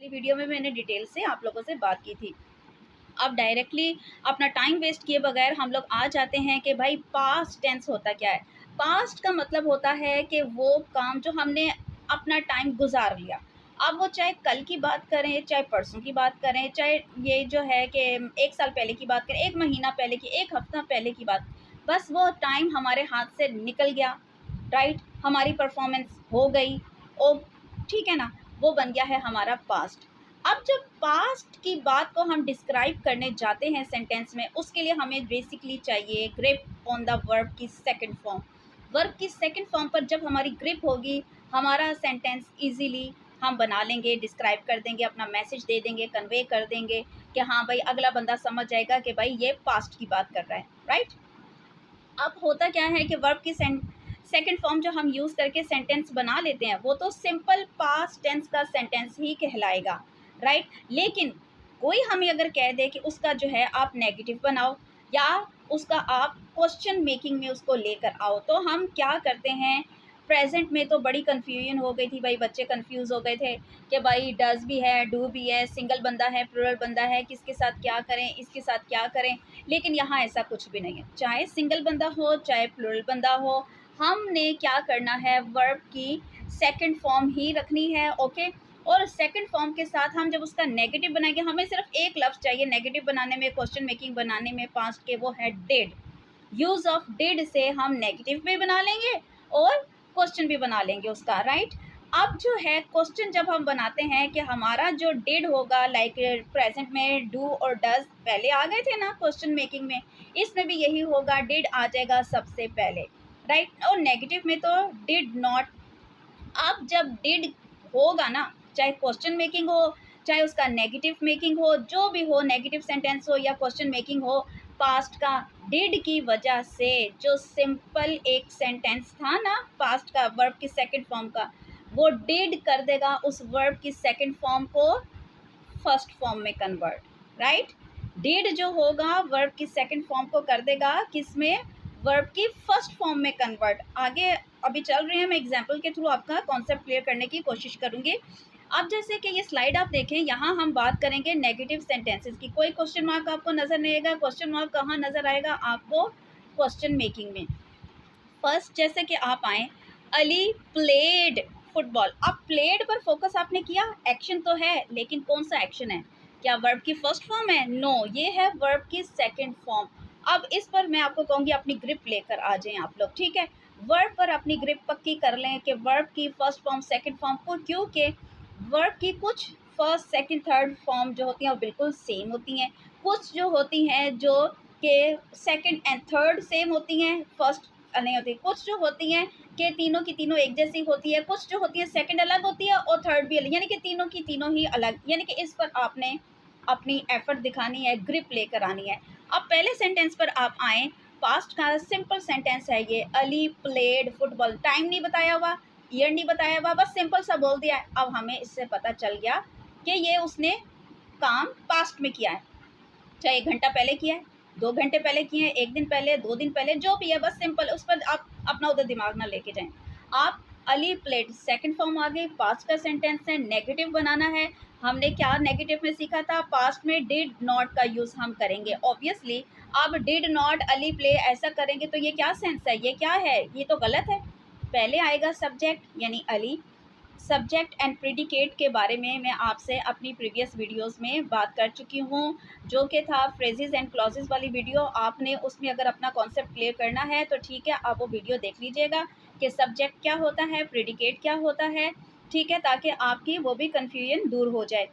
पिछली वीडियो में मैंने डिटेल से आप लोगों से बात की थी। अब डायरेक्टली अपना टाइम वेस्ट किए बगैर हम लोग आ जाते हैं कि भाई पास्ट टेंस होता क्या है। पास्ट का मतलब होता है कि वो काम जो हमने अपना टाइम गुजार लिया। अब वो चाहे कल की बात करें, चाहे परसों की बात करें, चाहे ये जो है कि 1 साल पहले की बात करें, 1 महीना पहले की, 1 हफ्ता पहले की बात, बस वो टाइम हमारे हाथ से निकल गया, राइट? हमारी परफॉर्मेंस हो गई, ओ ठीक है ना, वो बन गया है हमारा पास्ट। अब जब पास्ट की बात को हम डिस्क्राइब करने जाते हैं सेंटेंस में, उसके लिए हमें बेसिकली चाहिए ग्रिप ऑन द वर्ब की सेकंड फॉर्म। वर्ब की सेकंड फॉर्म पर जब हमारी ग्रिप होगी, हमारा सेंटेंस इजीली हम बना लेंगे, डिस्क्राइब कर देंगे, अपना मैसेज दे देंगे, कन्वे कर देंगे कि हाँ भाई अगला बंदा समझ जाएगा कि भाई ये पास्ट की बात कर रहा है, राइट? अब होता क्या है कि वर्ब की सेकंड फॉर्म जो हम यूज़ करके सेंटेंस बना लेते हैं, वो तो सिंपल पास्ट टेंस का सेंटेंस ही कहलाएगा, राइट? लेकिन कोई हमें अगर कह दे कि उसका जो है आप नेगेटिव बनाओ या उसका आप क्वेश्चन मेकिंग में उसको लेकर आओ, तो हम क्या करते हैं। प्रेजेंट में तो बड़ी कन्फ्यूजन हो गई थी भाई, बच्चे कंफ्यूज हो गए थे कि भाई डज भी है, डू भी है, सिंगल बंदा है, प्लूरल बंदा है, किसके साथ क्या करें, इसके साथ क्या करें। लेकिन यहाँ ऐसा कुछ भी नहीं है, चाहे सिंगल बंदा हो चाहे प्लूरल बंदा हो, हमने क्या करना है, वर्ब की सेकंड फॉर्म ही रखनी है, ओके। और सेकंड फॉर्म के साथ हम जब उसका नेगेटिव बनाएंगे, हमें सिर्फ एक लफ्ज़ चाहिए नेगेटिव बनाने में, क्वेश्चन मेकिंग बनाने में पास्ट के, वो है डिड। यूज़ ऑफ डिड से हम नेगेटिव भी बना लेंगे और क्वेश्चन भी बना लेंगे उसका, राइट? अब जो है क्वेश्चन जब हम बनाते हैं कि हमारा जो डिड होगा, लाइक प्रेजेंट में डू और डज पहले आ गए थे ना क्वेश्चन मेकिंग में, इसमें भी यही होगा, डिड आ जाएगा सबसे पहले, राइट? और नेगेटिव में तो डिड नॉट। अब जब डिड होगा ना, चाहे क्वेश्चन मेकिंग हो, चाहे उसका नेगेटिव मेकिंग हो, जो भी हो, नेगेटिव सेंटेंस हो या क्वेश्चन मेकिंग हो, पास्ट का डिड की वजह से जो सिंपल एक सेंटेंस था ना पास्ट का वर्ब की सेकंड फॉर्म का, वो डिड कर देगा उस वर्ब की सेकंड फॉर्म को फर्स्ट फॉर्म में कन्वर्ट, राइट? डिड जो होगा वर्ब की सेकंड फॉर्म को कर देगा किसमें, वर्ब की फर्स्ट फॉर्म में कन्वर्ट। आगे अभी चल रहे हैं, मैं एग्जांपल के थ्रू आपका कॉन्सेप्ट क्लियर करने की कोशिश करूंगी। अब जैसे कि ये स्लाइड आप देखें, यहाँ हम बात करेंगे नेगेटिव सेंटेंसेस की। कोई क्वेश्चन मार्क आपको नजर नहीं आएगा। क्वेश्चन मार्क कहाँ नजर आएगा आपको, क्वेश्चन मेकिंग में। फर्स्ट जैसे कि आप आए, अली प्लेड फुटबॉल। अब प्लेड पर फोकस आपने किया, एक्शन तो है लेकिन कौन सा एक्शन है, क्या वर्ब की फर्स्ट फॉर्म है? नो, ये है वर्ब की सेकंड फॉर्म। अब इस पर मैं आपको कहूँगी अपनी ग्रिप लेकर आ जाएं आप लोग, ठीक है? वर्ब पर अपनी ग्रिप पक्की कर लें कि वर्ब की फर्स्ट फॉर्म सेकंड फॉर्म को, क्योंकि वर्ब की कुछ फर्स्ट सेकंड थर्ड फॉर्म जो होती हैं वो बिल्कुल सेम होती हैं, कुछ जो होती हैं जो कि सेकंड एंड थर्ड सेम होती हैं, फर्स्ट नहीं होती, कुछ जो होती हैं कि तीनों की तीनों एक जैसी होती है, कुछ जो होती है सेकंड अलग होती है और थर्ड भी अलग, यानी कि तीनों की तीनों ही अलग। यानी कि इस पर आपने अपनी एफर्ट दिखानी है, ग्रिप लेकर आनी है। अब पहले सेंटेंस पर आप आए, पास्ट का सिंपल सेंटेंस है ये, अली प्लेड फुटबॉल। टाइम नहीं बताया हुआ, ईयर नहीं बताया हुआ, बस सिंपल सा बोल दिया है। अब हमें इससे पता चल गया कि ये उसने काम पास्ट में किया है, चाहे 1 घंटा पहले किया है, 2 घंटे पहले किए हैं, 1 दिन पहले, 2 दिन पहले, जो भी है, बस सिंपल, उस पर आप अपना उधर दिमाग ना लेके जाएं। आप अली प्लेट सेकंड फॉर्म आ गई, पास्ट का सेंटेंस है, नेगेटिव बनाना है। हमने क्या नेगेटिव में सीखा था, पास्ट में डिड नॉट का यूज़ हम करेंगे ऑब्वियसली। अब डिड नॉट अली प्ले ऐसा करेंगे तो ये क्या सेंस है, ये क्या है, ये तो गलत है। पहले आएगा सब्जेक्ट यानी अली। सब्जेक्ट एंड प्रिडिकेट के बारे में मैं आपसे अपनी प्रीवियस वीडियोस में बात कर चुकी हूँ, जो कि था फ्रेजेस एंड क्लॉजेस वाली वीडियो। आपने उसमें अगर अपना कॉन्सेप्ट क्लियर करना है तो ठीक है, आप वो वीडियो देख लीजिएगा कि सब्जेक्ट क्या होता है, प्रिडिकेट क्या होता है, ठीक है, ताकि आपकी वो भी कन्फ्यूजन दूर हो जाए।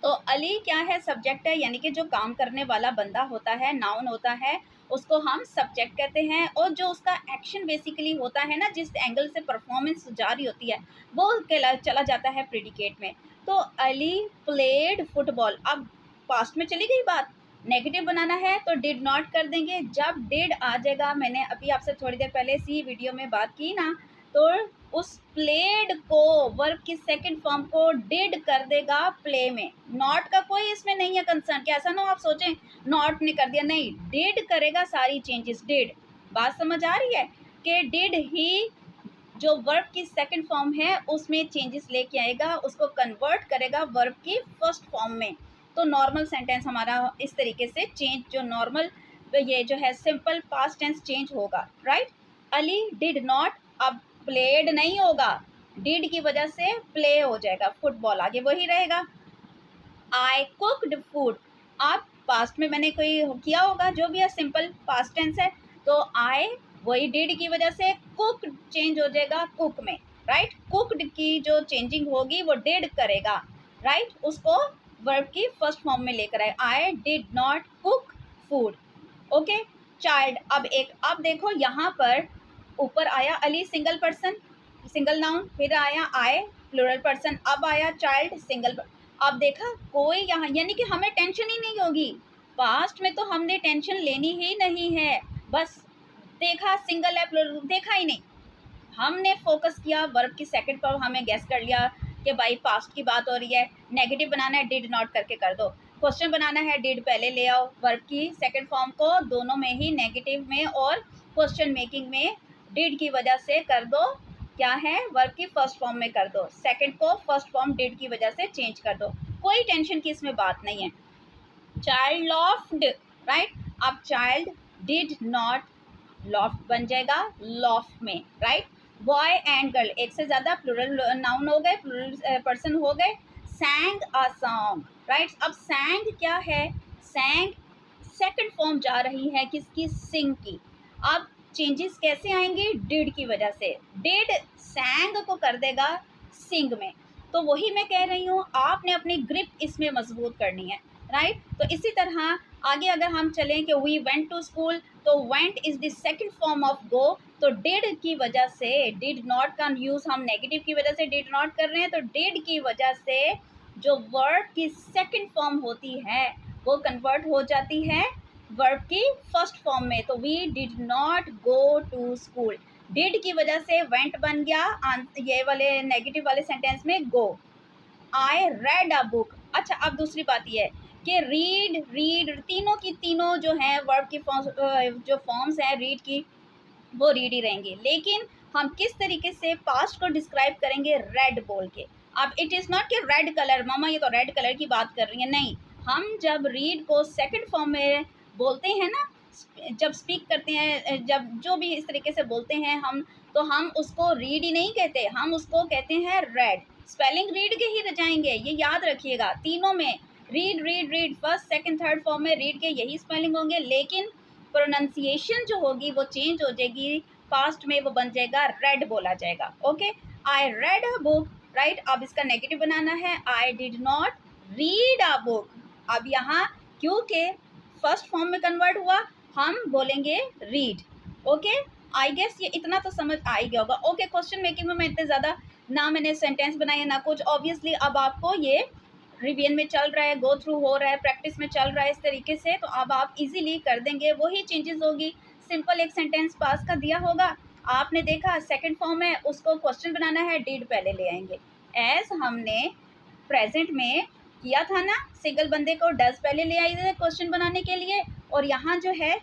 तो अली क्या है, सब्जेक्ट है, यानी कि जो काम करने वाला बंदा होता है, नाउन होता है, उसको हम सब्जेक्ट कहते हैं। और जो उसका एक्शन बेसिकली होता है ना, जिस एंगल से परफॉर्मेंस जारी होती है, वो चला जाता है प्रेडिकेट में। तो अली प्लेड फुटबॉल। अब पास्ट में चली गई बात, नेगेटिव बनाना है तो डिड नॉट कर देंगे। जब डिड आ जाएगा, मैंने अभी आपसे थोड़ी देर पहले सी वीडियो में बात की ना, तो उस प्लेड को वर्ब की सेकंड फॉर्म को डिड कर देगा प्ले में। नॉट का कोई इसमें नहीं है कंसर्न, कि ऐसा ना आप सोचें नॉट ने कर दिया, नहीं, डिड करेगा सारी चेंजेस, डिड। बात समझ आ रही है कि डिड ही जो वर्ब की सेकंड फॉर्म है उसमें चेंजेस लेके आएगा, उसको कन्वर्ट करेगा वर्ब की फर्स्ट फॉर्म में। तो नॉर्मल सेंटेंस हमारा इस तरीके से चेंज, जो नॉर्मल ये जो है सिंपल पास्ट टेंस चेंज होगा, राइट। अली डिड नॉट, अब प्लेड नहीं होगा, डिड की वजह से प्ले हो जाएगा, फुटबॉल आगे वही रहेगा। आई कुकड फूड, आप पास्ट में मैंने कोई किया होगा, जो भी है सिंपल पास्ट टेंस है, तो आई वही डिड की वजह से कुक चेंज हो जाएगा कुक में, राइट। कुकड की जो चेंजिंग होगी वो डिड करेगा, राइट, उसको वर्ब की फर्स्ट फॉर्म में लेकर आए, I did not cook food, okay. Child, अब देखो यहाँ पर ऊपर आया Ali single person single noun, फिर आया आई प्लूरल पर्सन, अब आया चाइल्ड सिंगल। अब देखा कोई यहाँ, यानी कि हमें टेंशन ही नहीं होगी, पास्ट में तो हमने टेंशन लेनी ही नहीं है, बस देखा सिंगल है प्लूरल देखा ही नहीं, हमने फोकस किया वर्ब की सेकंड पर, हमें गेस कर लिया कि भाई पास्ट की बात हो रही है, नेगेटिव बनाना है डिड नॉट करके कर दो, क्वेश्चन बनाना है डिड पहले ले आओ, वर्ब की सेकंड फॉर्म को दोनों में ही नेगेटिव में और क्वेश्चन मेकिंग में डिड की वजह से कर दो, क्या है वर्ब की फर्स्ट फॉर्म में कर दो, सेकंड को फर्स्ट फॉर्म डिड की वजह से चेंज कर दो, कोई टेंशन की इसमें बात नहीं है। चाइल्ड लॉफ्ड, राइट, अब चाइल्ड डिड नॉट, लॉफ्ट बन जाएगा लॉफ में, राइट। बॉय एंड गर्ल एक से ज़्यादा प्लूरल नाउन हो गए, प्लूरल पर्सन हो गए। सैंग अ सॉन्ग, राइट, अब सैंग क्या है, सैंग सेकंड फॉर्म जा रही है किसकी, सिंग की। अब चेंजेस कैसे आएंगे, डिड की वजह से, डिड सैंग को कर देगा सिंग में, तो वही मैं कह रही हूँ, आपने अपनी ग्रिप इसमें मजबूत करनी है, राइट। तो इसी तरह आगे अगर हम चलें कि वी वेंट टू स्कूल, तो went is the second form of go, तो डिड की वजह से, डिड नॉट का यूज हम नेगेटिव की वजह से डिड नॉट कर रहे हैं, तो डिड की वजह से जो वर्ब की सेकंड फॉर्म होती है वो कन्वर्ट हो जाती है वर्ब की फर्स्ट फॉर्म में, तो we did not go to school, did की वजह से वेंट बन गया ये वाले नेगेटिव वाले सेंटेंस में गो। आई रेड अ बुक, अच्छा अब दूसरी बात ये है कि रीड, रीड तीनों की तीनों जो है वर्ब की जो फॉर्म्स हैं रीड की, वो रीड ही रहेंगे, लेकिन हम किस तरीके से पास्ट को डिस्क्राइब करेंगे, रेड बोल के। अब इट इज़ नॉट कि रेड कलर, मामा ये तो रेड कलर की बात कर रही है, नहीं, हम जब रीड को सेकंड फॉर्म में बोलते हैं ना, जब स्पीक करते हैं, जब जो भी इस तरीके से बोलते हैं हम, तो हम उसको रीड ही नहीं कहते, हम उसको कहते हैं रेड, स्पेलिंग रीड के ही जाएंगे, ये याद रखिएगा, तीनों में read read read, first second third form में रीड के यही स्पेलिंग होंगे, लेकिन प्रोनाउंसिएशन जो होगी वो चेंज हो जाएगी, पास्ट में वो बन जाएगा रेड बोला जाएगा, okay. I read a book, right, अब इसका नेगेटिव बनाना है, I did not read a book, अब यहाँ क्योंकि फर्स्ट फॉर्म में कन्वर्ट हुआ हम बोलेंगे रीड, ओके। आई गेस ये इतना तो समझ आ ही गया होगा, ओके। क्वेश्चन मेकिंग में मैं इतने ज़्यादा ना मैंने सेंटेंस बनाए ना कुछ, ऑब्वियसली अब आपको ये रिवीजन में चल रहा है, गो थ्रू हो रहा है, प्रैक्टिस में चल रहा है इस तरीके से, तो अब आप इजीली कर देंगे, वही चेंजेस होगी, सिंपल एक सेंटेंस पास का दिया होगा, आपने देखा सेकंड फॉर्म है, उसको क्वेश्चन बनाना है, डिड पहले ले आएंगे, एज हमने प्रेजेंट में किया था ना, सिंगल बंदे को डज पहले ले आए थे क्वेश्चन बनाने के लिए, और यहाँ जो है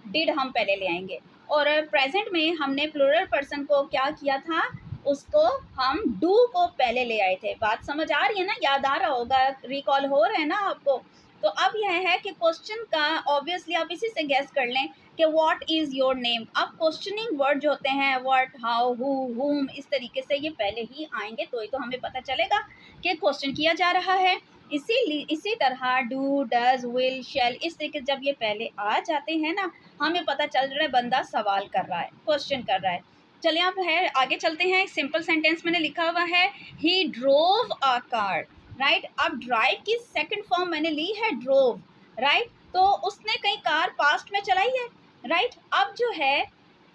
डिड हम पहले ले आएंगे, और प्रेजेंट में हमने प्लूरल पर्सन को क्या किया था, उसको हम डू को पहले ले आए थे, बात समझ आ रही है ना, याद आ रहा होगा, रिकॉल हो रहा है ना आपको। तो अब यह है कि क्वेश्चन का ऑब्वियसली आप इसी से गैस कर लें कि व्हाट इज़ योर नेम, अब क्वेश्चनिंग वर्ड जो होते हैं व्हाट, हाउ, हु, हुम, इस तरीके से ये पहले ही आएंगे, तो ही तो हमें पता चलेगा कि क्वेश्चन किया जा रहा है। इसी तरह डू, डज, विल, शैल, इस तरीके से जब ये पहले आ जाते हैं ना, हमें पता चल रहा है बंदा सवाल कर रहा है, क्वेश्चन कर रहा है। चलिए आप है आगे चलते हैं, सिंपल सेंटेंस मैंने लिखा हुआ है ही ड्रोव अ कार, राइट, अब ड्राइव की सेकंड फॉर्म मैंने ली है ड्रोव, राइट, तो उसने कहीं कार पास्ट में चलाई है, राइट। अब जो है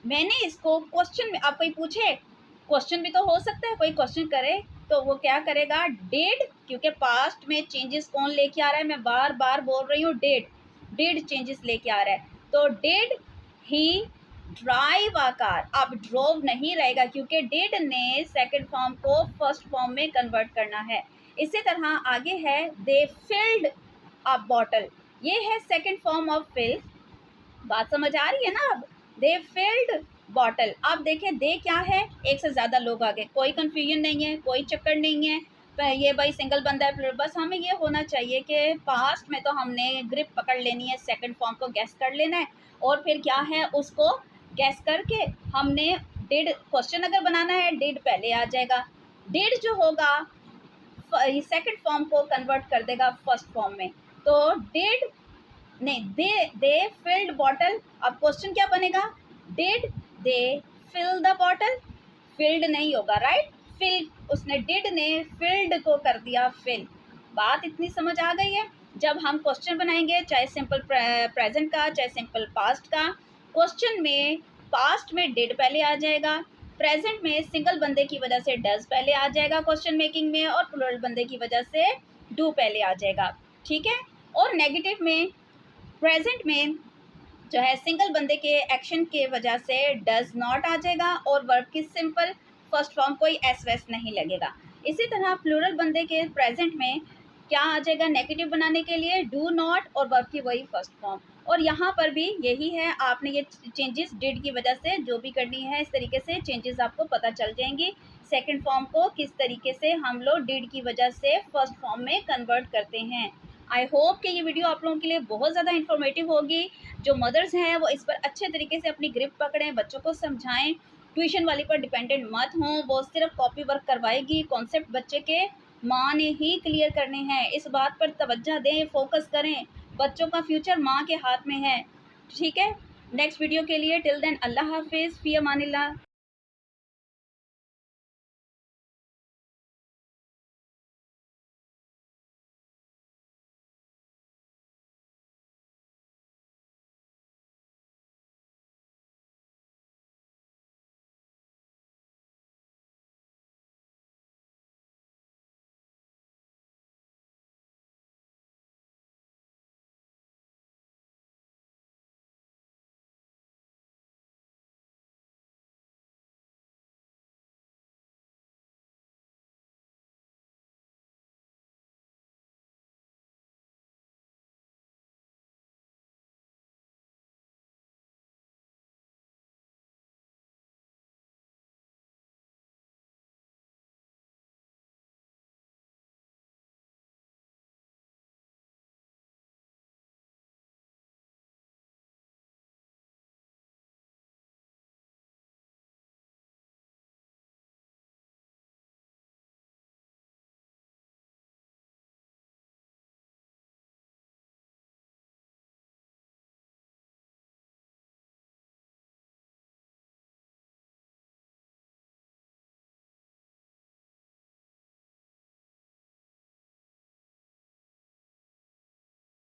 मैंने इसको क्वेश्चन में, अब कोई पूछे, क्वेश्चन भी तो हो सकता है, कोई क्वेश्चन करे तो वो क्या करेगा, डिड, क्योंकि पास्ट में चेंजेस कौन लेके आ रहा है, मैं बार बार बोल रही हूँ, डिड चेंजेस लेके आ रहा है, तो did he drive a car, अब ड्रोव नहीं रहेगा क्योंकि डिड ने सेकंड फॉर्म को फर्स्ट फॉर्म में कन्वर्ट करना है। इसी तरह आगे है दे फिल्ड अ बॉटल, ये है सेकंड फॉर्म ऑफ फिल, बात समझ आ रही है ना, अब दे फिल्ड बॉटल। आप देखें दे क्या है, एक से ज़्यादा लोग आ गए, कोई कन्फ्यूजन नहीं है, कोई चक्कर नहीं है, ये भाई सिंगल बंदा है। बस हमें ये होना चाहिए कि पास्ट में तो हमने ग्रिप पकड़ लेनी है, सेकंड फॉर्म को गैस कर लेना है, और फिर क्या है उसको गैस करके हमने डिड, क्वेश्चन अगर बनाना है डिड पहले आ जाएगा, डिड जो होगा सेकंड फॉर्म को कन्वर्ट कर देगा फर्स्ट फॉर्म में। तो डिड नहीं, दे फिल्ड बॉटल। अब क्वेश्चन क्या बनेगा, did they fill the bottle, filled नहीं होगा, राइट, फिल, उसने डिड ने फिल्ड को कर दिया फिल। बात इतनी समझ आ गई है। जब हम क्वेश्चन बनाएंगे, चाहे सिंपल प्रेजेंट का चाहे सिंपल पास्ट का, क्वेश्चन में पास्ट में डिड पहले आ जाएगा, प्रेजेंट में सिंगल बंदे की वजह से डज पहले आ जाएगा क्वेश्चन मेकिंग में, और प्लूरल बंदे की वजह से डू पहले आ जाएगा, ठीक है। और नेगेटिव में, प्रेजेंट में जो है सिंगल बंदे के एक्शन के वजह से डज नॉट आ जाएगा, और वर्ब की सिंपल फर्स्ट फॉर्म कोई एस वेस नहीं लगेगा। इसी तरह प्लूरल बंदे के प्रेजेंट में क्या आ जाएगा नेगेटिव बनाने के लिए, डू नॉट, और वर्ब की वही फर्स्ट फॉर्म। और यहाँ पर भी यही है, आपने ये चेंजेस डिड की वजह से जो भी करनी है, इस तरीके से चेंजेस आपको पता चल जाएंगी। सेकंड फॉर्म को किस तरीके से हम लोग डिड की वजह से फर्स्ट फॉर्म में कन्वर्ट करते हैं। आई होप कि ये वीडियो आप लोगों के लिए बहुत ज़्यादा इन्फॉर्मेटिव होगी। जो मदर्स हैं वो इस पर अच्छे तरीके से अपनी ग्रिप पकड़ें, बच्चों को समझाएं, ट्यूशन वाली पर डिपेंडेंट मत हों, वो सिर्फ कॉपी वर्क करवाएगी, कॉन्सेप्ट बच्चे के माँ ने ही क्लियर करने हैं। इस बात पर तवज्जो दें, फोकस करें, बच्चों का फ्यूचर माँ के हाथ में है, ठीक है। नेक्स्ट वीडियो के लिए टिल देन अल्लाह हाफिज़, फ़ी अमानिल्लाह।